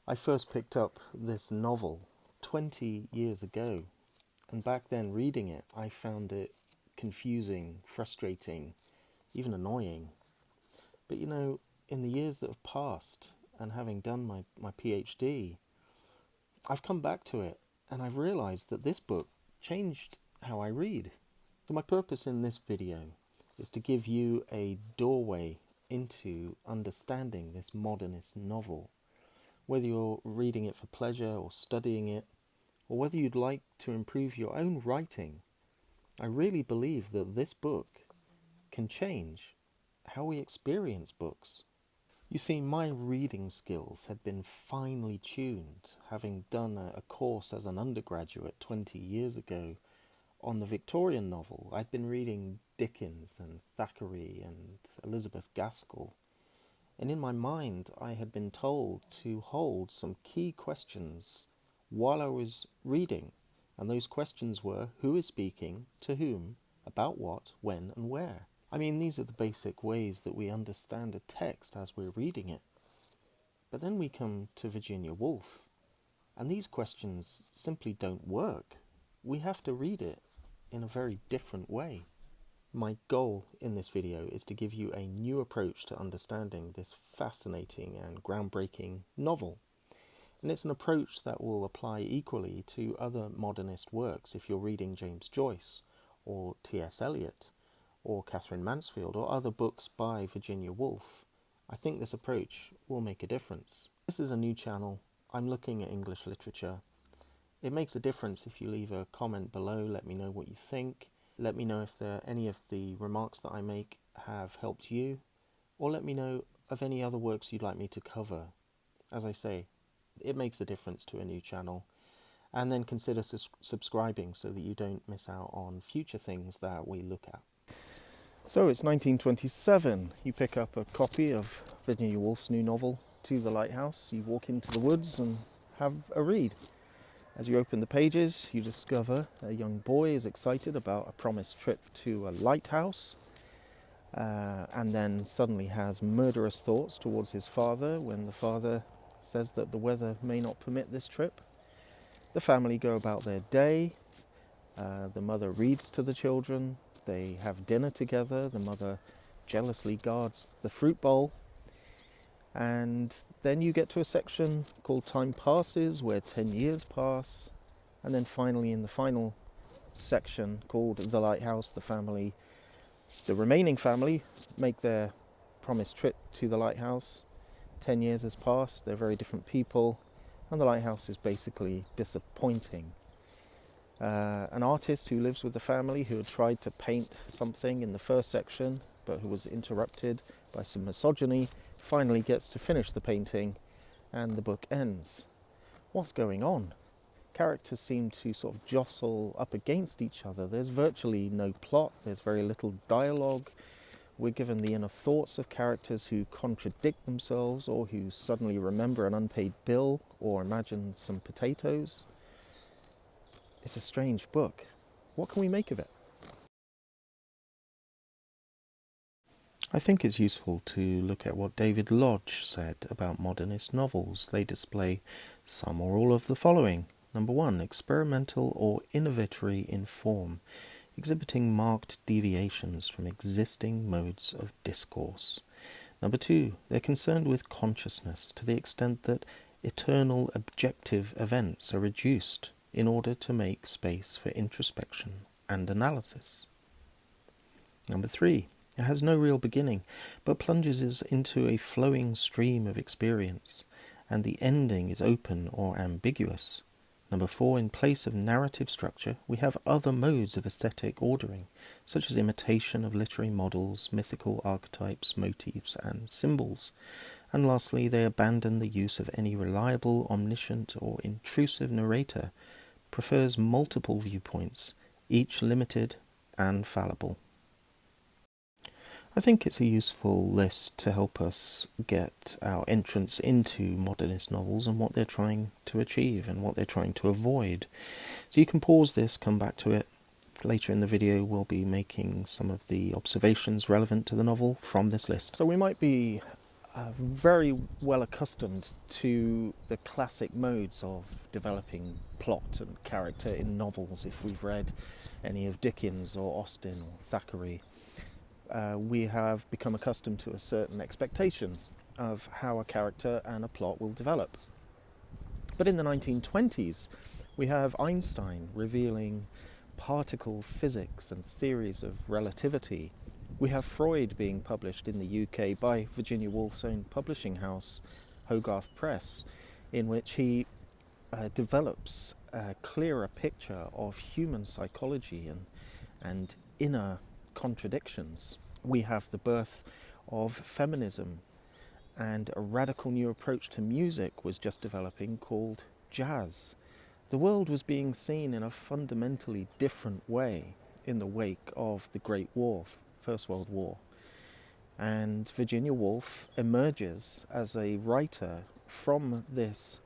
I first picked up this novel 20 years ago, and back then reading it, I found it confusing, frustrating, even annoying. But you know, in the years that have passed, and having done my PhD, I've come back to it, and I've realised that this book changed how I read. So my purpose in this video is to give you a doorway into understanding this modernist novel. Whether you're reading it for pleasure or studying it, or whether you'd like to improve your own writing, I really believe that this book can change how we experience books. You see, my reading skills had been finely tuned, having done a course as an undergraduate 20 years ago on the Victorian novel. I'd been reading Dickens and Thackeray and Elizabeth Gaskell, and in my mind I had been told to hold some key questions while I was reading, and those questions were: who is speaking, to whom, about what, when and where. I mean, these are the basic ways that we understand a text as we're reading it. But then we come to Virginia Woolf, and these questions simply don't work. We have to read it in a very different way. My goal in this video is to give you a new approach to understanding this fascinating and groundbreaking novel. And it's an approach that will apply equally to other modernist works if you're reading James Joyce or T.S. Eliot or Catherine Mansfield or other books by Virginia Woolf. I think this approach will make a difference. This is a new channel. I'm looking at English literature. It makes a difference if you leave a comment below. Let me know what you think. Let me know if any of the remarks that I make have helped you, or let me know of any other works you'd like me to cover. As I say, it makes a difference to a new channel. And then consider subscribing so that you don't miss out on future things that we look at. So it's 1927. You pick up a copy of Virginia Woolf's new novel, To the Lighthouse. You walk into the woods and have a read. As you open the pages, you discover a young boy is excited about a promised trip to a lighthouse, and then suddenly has murderous thoughts towards his father when the father says that the weather may not permit this trip. The family go about their day. The mother reads to the children. They have dinner together. The mother jealously guards the fruit bowl. And then you get to a section called Time Passes, where 10 years pass. And then finally, in the final section called The Lighthouse, the remaining family, make their promised trip to the lighthouse. 10 years has passed, they're very different people, and the lighthouse is basically disappointing. An artist who lives with the family, who had tried to paint something in the first section, but who was interrupted by some misogyny, finally gets to finish the painting, and the book ends. What's going on? Characters seem to sort of jostle up against each other. There's virtually no plot, there's very little dialogue. We're given the inner thoughts of characters who contradict themselves, or who suddenly remember an unpaid bill, or imagine some potatoes. It's a strange book. What can we make of it? I think it's useful to look at what David Lodge said about modernist novels. They display some or all of the following. Number 1, experimental or innovatory in form, exhibiting marked deviations from existing modes of discourse. Number 2, they're concerned with consciousness to the extent that eternal objective events are reduced in order to make space for introspection and analysis. Number 3, it has no real beginning, but plunges us into a flowing stream of experience, and the ending is open or ambiguous. Number 4, in place of narrative structure, we have other modes of aesthetic ordering, such as imitation of literary models, mythical archetypes, motifs, and symbols. And lastly, they abandon the use of any reliable, omniscient, or intrusive narrator, prefers multiple viewpoints, each limited and fallible. I think it's a useful list to help us get our entrance into modernist novels and what they're trying to achieve and what they're trying to avoid. So you can pause this, come back to it. Later in the video we'll be making some of the observations relevant to the novel from this list. So we might be very well accustomed to the classic modes of developing plot and character in novels. If we've read any of Dickens or Austen or Thackeray, we have become accustomed to a certain expectation of how a character and a plot will develop. But in the 1920s, we have Einstein revealing particle physics and theories of relativity. We have Freud being published in the UK by Virginia Woolf's own publishing house, Hogarth Press, in which he develops a clearer picture of human psychology and inner contradictions. We have the birth of feminism, and a radical new approach to music was just developing called jazz. The world was being seen in a fundamentally different way in the wake of the Great War, First World War. And Virginia Woolf emerges as a writer from this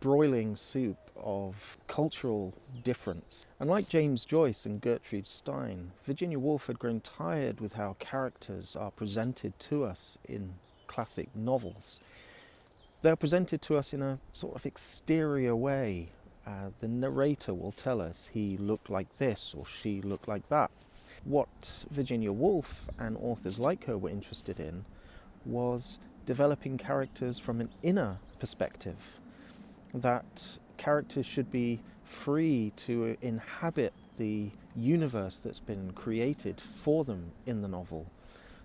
broiling soup of cultural difference. And like James Joyce and Gertrude Stein, Virginia Woolf had grown tired with how characters are presented to us in classic novels. They're presented to us in a sort of exterior way. The narrator will tell us he looked like this or she looked like that. What Virginia Woolf and authors like her were interested in was developing characters from an inner perspective, that characters should be free to inhabit the universe that's been created for them in the novel,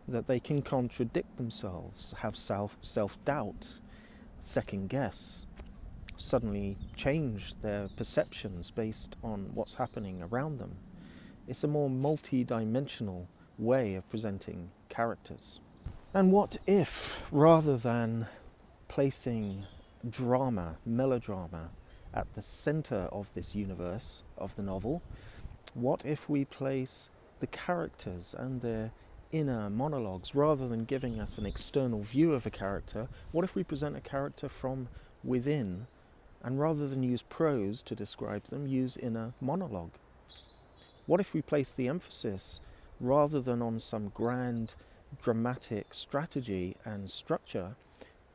that they can contradict themselves, have self-doubt, second guess, suddenly change their perceptions based on what's happening around them. It's a more multi-dimensional way of presenting characters. And what if, rather than placing drama, melodrama, at the centre of this universe of the novel, what if we place the characters and their inner monologues, rather than giving us an external view of a character, what if we present a character from within, and rather than use prose to describe them, use inner monologue? What if we place the emphasis, rather than on some grand dramatic strategy and structure,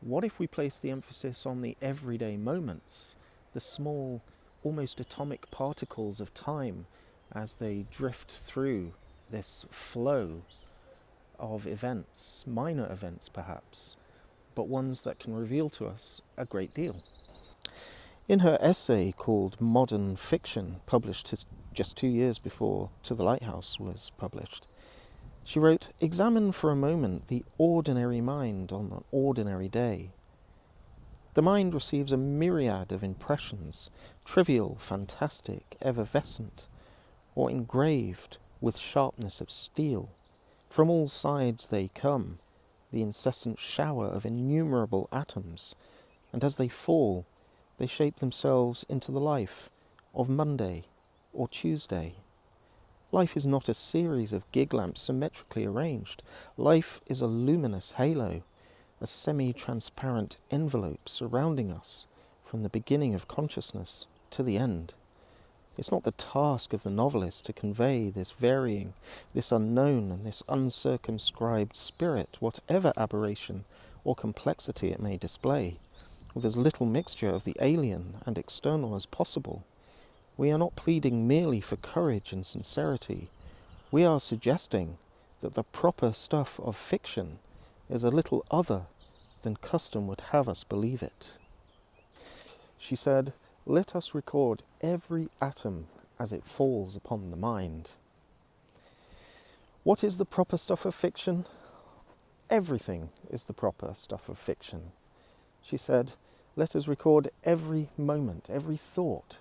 what if we place the emphasis on the everyday moments, the small, almost atomic particles of time as they drift through this flow of events, minor events perhaps, but ones that can reveal to us a great deal? In her essay called Modern Fiction, published just 2 years before To the Lighthouse was published, she wrote, "Examine for a moment the ordinary mind on an ordinary day. The mind receives a myriad of impressions, trivial, fantastic, evanescent, or engraved with sharpness of steel. From all sides they come, the incessant shower of innumerable atoms, and as they fall, they shape themselves into the life of Monday or Tuesday. Life is not a series of gig lamps symmetrically arranged. Life is a luminous halo, a semi-transparent envelope surrounding us from the beginning of consciousness to the end. It's not the task of the novelist to convey this varying, this unknown and this uncircumscribed spirit, whatever aberration or complexity it may display, with as little mixture of the alien and external as possible. We are not pleading merely for courage and sincerity. We are suggesting that the proper stuff of fiction is a little other than custom would have us believe it." She said, "Let us record every atom as it falls upon the mind." What is the proper stuff of fiction? Everything is the proper stuff of fiction. She said, "Let us record every moment, every thought,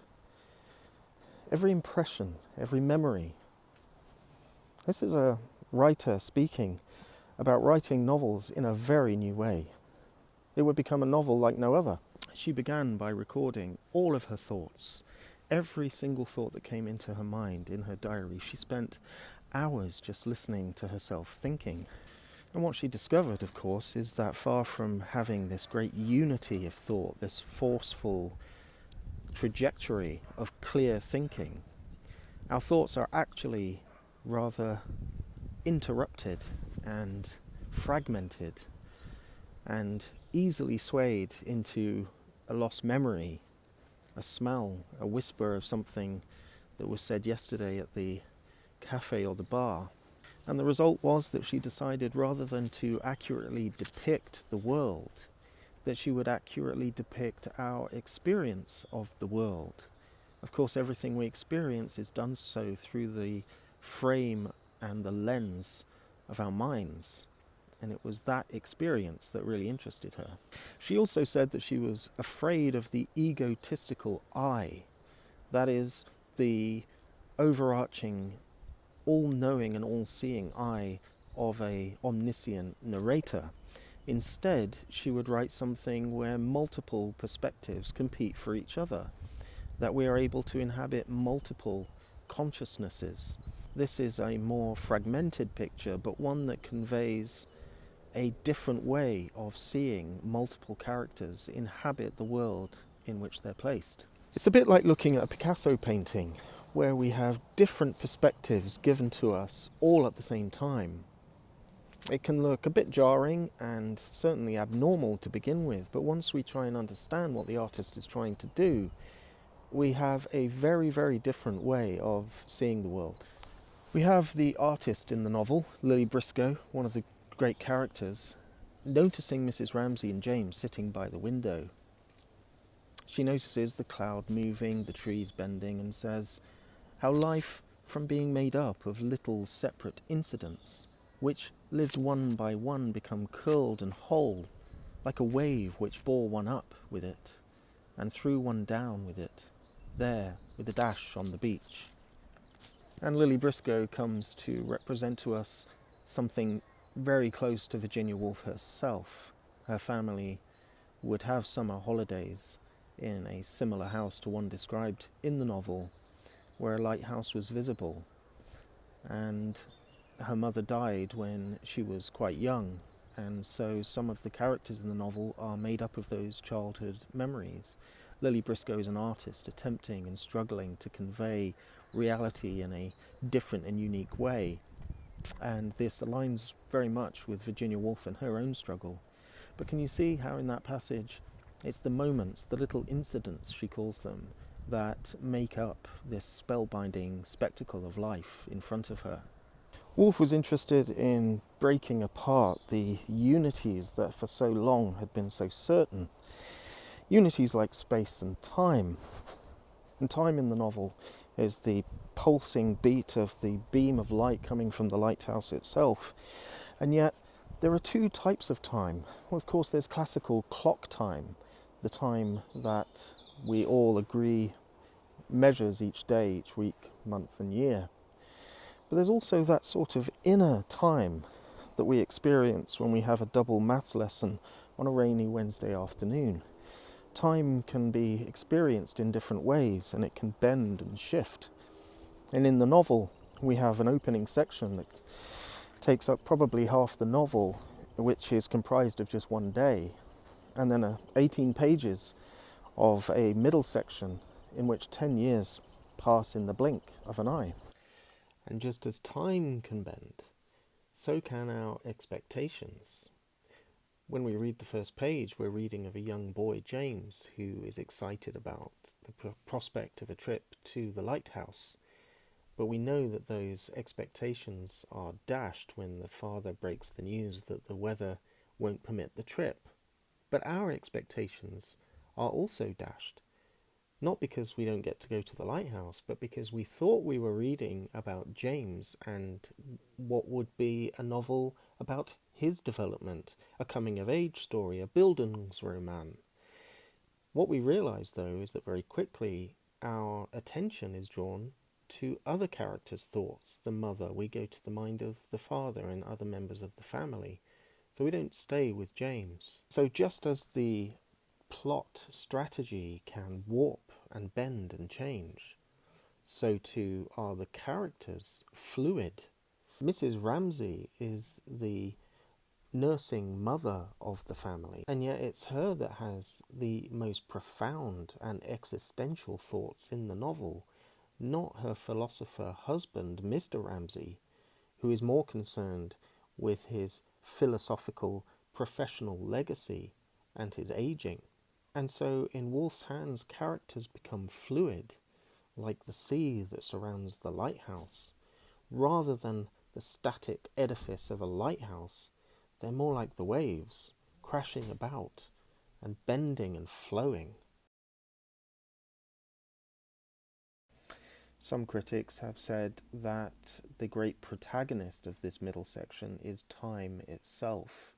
every impression, every memory." This is a writer speaking about writing novels in a very new way. It would become a novel like no other. She began by recording all of her thoughts, every single thought that came into her mind in her diary. She spent hours just listening to herself thinking. And what she discovered, of course, is that far from having this great unity of thought, this forceful trajectory of clear thinking, our thoughts are actually rather interrupted and fragmented. and easily swayed into a lost memory, a smell, a whisper of something that was said yesterday at the cafe or the bar. And the result was that she decided, rather than to accurately depict the world, that she would accurately depict our experience of the world. Of course, everything we experience is done so through the frame and the lens of our minds. And it was that experience that really interested her. She also said that she was afraid of the egotistical I, that is, the overarching, all-knowing and all-seeing I of a omniscient narrator. Instead, she would write something where multiple perspectives compete for each other, that we are able to inhabit multiple consciousnesses. This is a more fragmented picture, but one that conveys a different way of seeing multiple characters inhabit the world in which they're placed. It's a bit like looking at a Picasso painting, where we have different perspectives given to us all at the same time. It can look a bit jarring and certainly abnormal to begin with, but once we try and understand what the artist is trying to do, we have a very, very different way of seeing the world. We have the artist in the novel, Lily Briscoe, one of the great characters, noticing Mrs. Ramsay and James sitting by the window. She notices the cloud moving, the trees bending, and says how life, from being made up of little separate incidents, which lived one by one, become curled and whole, like a wave which bore one up with it, and threw one down with it, there, with a dash on the beach. And Lily Briscoe comes to represent to us something very close to Virginia Woolf herself. Her family would have summer holidays in a similar house to one described in the novel, where a lighthouse was visible. And her mother died when she was quite young, and so some of the characters in the novel are made up of those childhood memories. Lily Briscoe is an artist attempting and struggling to convey reality in a different and unique way, and this aligns very much with Virginia Woolf and her own struggle. But can you see how in that passage it's the moments, the little incidents, she calls them, that make up this spellbinding spectacle of life in front of her? Woolf was interested in breaking apart the unities that for so long had been so certain. Unities like space and time. And time in the novel is the pulsing beat of the beam of light coming from the lighthouse itself. And yet there are two types of time. Well, of course, there's classical clock time, the time that we all agree measures each day, each week, month and year. But there's also that sort of inner time that we experience when we have a double maths lesson on a rainy Wednesday afternoon. Time can be experienced in different ways, and it can bend and shift. And in the novel, we have an opening section that takes up probably half the novel, which is comprised of just one day, and then 18 pages of a middle section in which 10 years pass in the blink of an eye. And just as time can bend, so can our expectations. When we read the first page, we're reading of a young boy, James, who is excited about the prospect of a trip to the Lighthouse. But we know that those expectations are dashed when the father breaks the news that the weather won't permit the trip. But our expectations are also dashed. Not because we don't get to go to the lighthouse, but because we thought we were reading about James and what would be a novel about his development, a coming-of-age story, a Bildungsroman. What we realise, though, is that very quickly our attention is drawn to other characters' thoughts. The mother, we go to the mind of the father and other members of the family. So we don't stay with James. So just as the plot strategy can warp and bend and change, so too are the characters fluid. Mrs. Ramsay is the nursing mother of the family, and yet it's her that has the most profound and existential thoughts in the novel, not her philosopher husband, Mr. Ramsay, who is more concerned with his philosophical professional legacy and his aging. And so in Woolf's hands, characters become fluid, like the sea that surrounds the lighthouse. Rather than the static edifice of a lighthouse, they're more like the waves, crashing about and bending and flowing. Some critics have said that the great protagonist of this middle section is time itself.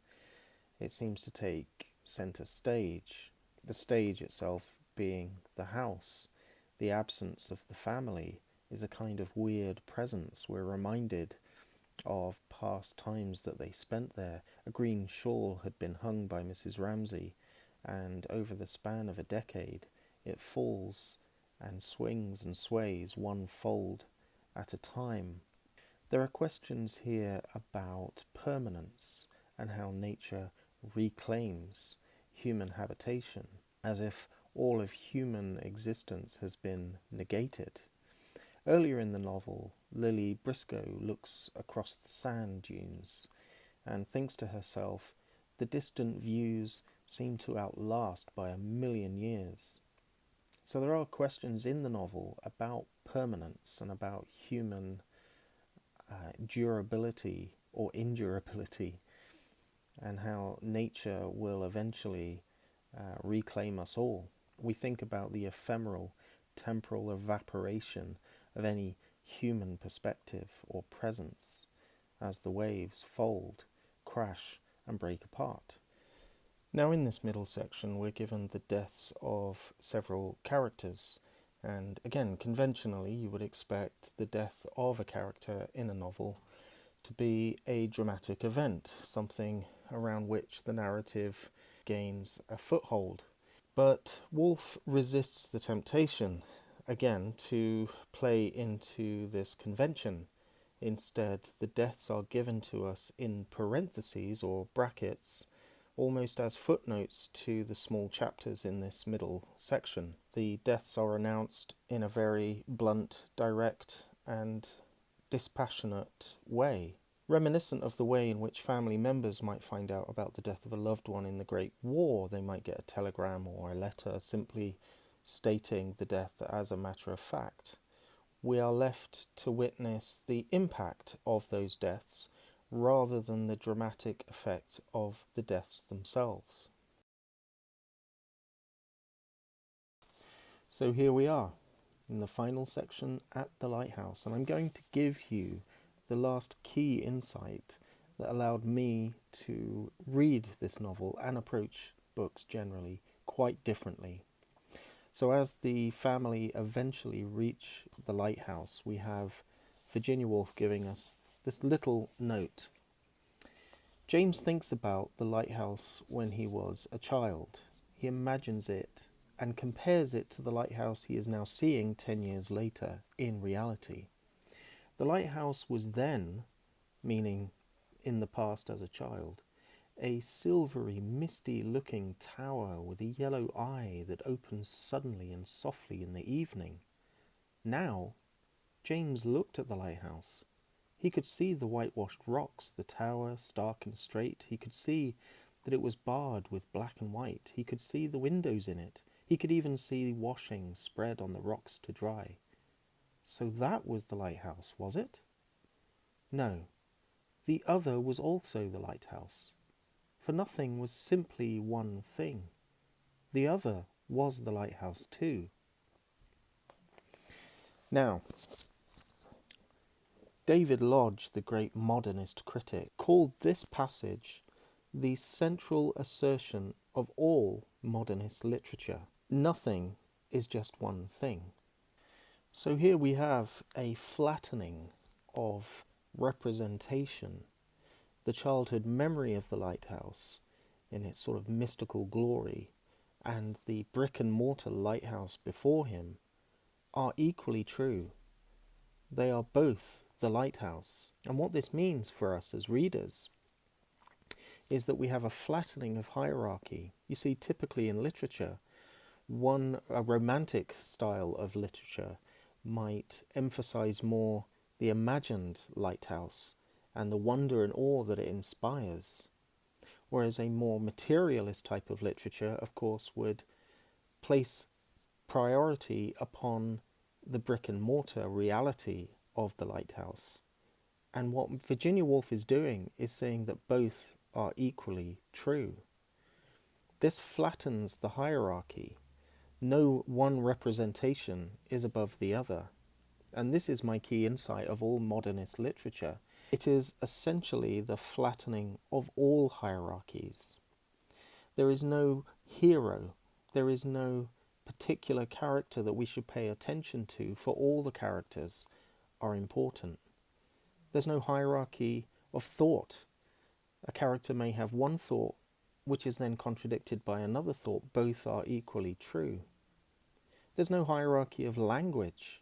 It seems to take centre stage, the stage itself being the house. The absence of the family is a kind of weird presence. We're reminded of past times that they spent there. A green shawl had been hung by Mrs. Ramsay, and over the span of a decade it falls and swings and sways one fold at a time. There are questions here about permanence and how nature reclaims human habitation, as if all of human existence has been negated. Earlier in the novel, Lily Briscoe looks across the sand dunes and thinks to herself, the distant views seem to outlast by 1,000,000 years. So there are questions in the novel about permanence and about human durability or indurability, and how nature will eventually reclaim us all. We think about the ephemeral temporal evaporation of any human perspective or presence as the waves fold, crash and break apart. Now in this middle section we're given the deaths of several characters, and again conventionally you would expect the death of a character in a novel to be a dramatic event, something around which the narrative gains a foothold. But Woolf resists the temptation, again, to play into this convention. Instead, the deaths are given to us in parentheses or brackets, almost as footnotes to the small chapters in this middle section. The deaths are announced in a very blunt, direct, and dispassionate way, reminiscent of the way in which family members might find out about the death of a loved one in the Great War. They might get a telegram or a letter simply stating the death as a matter of fact. We are left to witness the impact of those deaths rather than the dramatic effect of the deaths themselves. So here we are in the final section at the Lighthouse, and I'm going to give you the last key insight that allowed me to read this novel and approach books generally quite differently. So as the family eventually reach the lighthouse, we have Virginia Woolf giving us this little note. James thinks about the lighthouse when he was a child. He imagines it and compares it to the lighthouse he is now seeing 10 years later in reality. The lighthouse was then, meaning in the past as a child, a silvery, misty-looking tower with a yellow eye that opens suddenly and softly in the evening. Now, James looked at the lighthouse. He could see the whitewashed rocks, the tower, stark and straight. He could see that it was barred with black and white. He could see the windows in it. He could even see washing spread on the rocks to dry. So that was the lighthouse, was it? No. The other was also the lighthouse. For nothing was simply one thing. The other was the lighthouse too. Now, David Lodge, the great modernist critic, called this passage the central assertion of all modernist literature. Nothing is just one thing. So here we have a flattening of representation. The childhood memory of the lighthouse in its sort of mystical glory and the brick and mortar lighthouse before him are equally true. They are both the lighthouse. And what this means for us as readers is that we have a flattening of hierarchy. You see, typically in literature, a romantic style of literature might emphasize more the imagined lighthouse and the wonder and awe that it inspires. Whereas a more materialist type of literature, of course, would place priority upon the brick and mortar reality of the lighthouse. And what Virginia Woolf is doing is saying that both are equally true. This flattens the hierarchy. No one representation is above the other. And this is my key insight of all modernist literature. It is essentially the flattening of all hierarchies. There is no hero. There is no particular character that we should pay attention to, for all the characters are important. There's no hierarchy of thought. A character may have one thought which is then contradicted by another thought. Both are equally true. There's no hierarchy of language,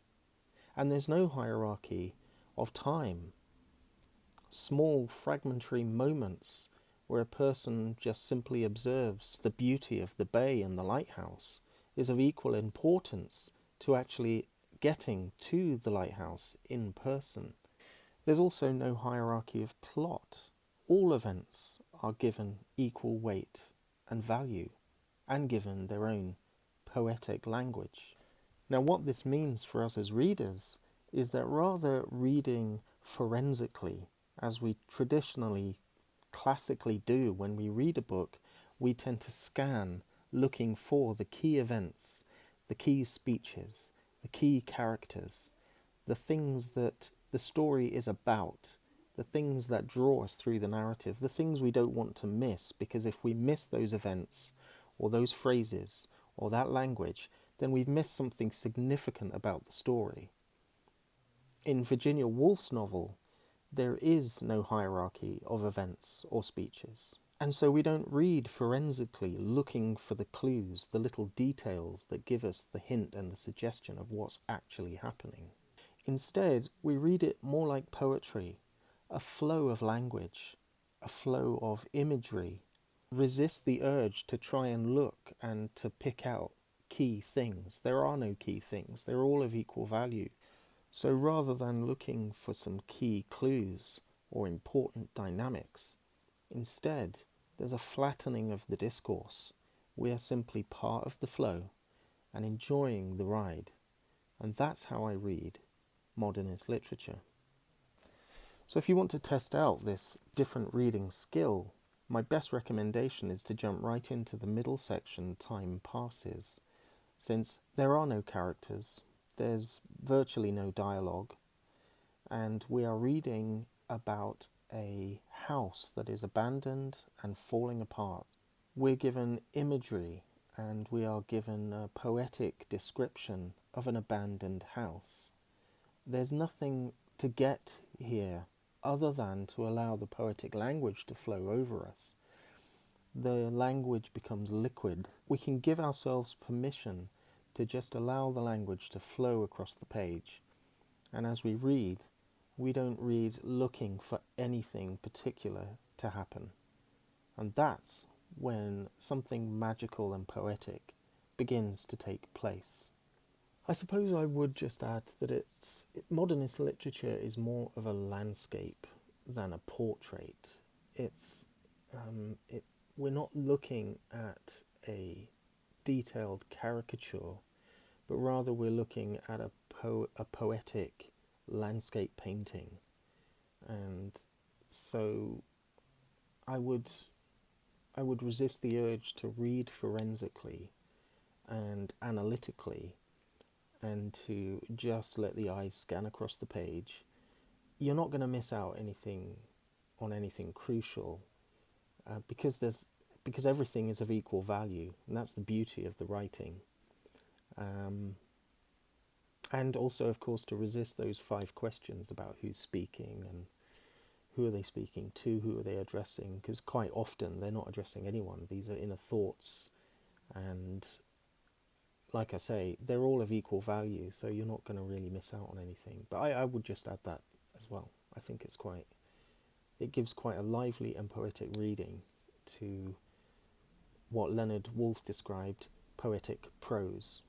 and there's no hierarchy of time. Small fragmentary moments where a person just simply observes the beauty of the bay and the lighthouse is of equal importance to actually getting to the lighthouse in person. There's also no hierarchy of plot. All events are given equal weight and value, and given their own poetic language. Now, what this means for us as readers is that rather reading forensically, as we traditionally, classically do when we read a book, we tend to scan, looking for the key events, the key speeches, the key characters, the things that the story is about, the things that draw us through the narrative, the things we don't want to miss, because if we miss those events or those phrases or that language, then we've missed something significant about the story. In Virginia Woolf's novel, there is no hierarchy of events or speeches. And so we don't read forensically, looking for the clues, the little details that give us the hint and the suggestion of what's actually happening. Instead, we read it more like poetry, a flow of language, a flow of imagery. Resist the urge to try and look and to pick out key things. There are no key things. They're all of equal value. So rather than looking for some key clues or important dynamics, instead, there's a flattening of the discourse. We are simply part of the flow and enjoying the ride. And that's how I read modernist literature. So if you want to test out this different reading skill, my best recommendation is to jump right into the middle section, Time Passes, since there are no characters, there's virtually no dialogue, and we are reading about a house that is abandoned and falling apart. We're given imagery and we are given a poetic description of an abandoned house. There's nothing to get here other than to allow the poetic language to flow over us. The language becomes liquid. We can give ourselves permission to just allow the language to flow across the page. And as we read, we don't read looking for anything particular to happen. And that's when something magical and poetic begins to take place. I suppose I would just add that modernist literature is more of a landscape than a portrait. We're not looking at a detailed caricature, but rather we're looking at a poetic landscape painting. And so I would resist the urge to read forensically and analytically and to just let the eyes scan across the page. You're not going to miss out on anything crucial because everything is of equal value, and that's the beauty of the writing. And also, of course, to resist those 5 questions about who's speaking and who are they speaking to, who are they addressing, because quite often they're not addressing anyone. These are inner thoughts, and like I say, they're all of equal value, so you're not going to really miss out on anything. But I would just add that as well. I think it gives quite a lively and poetic reading to what Leonard Woolf described poetic prose.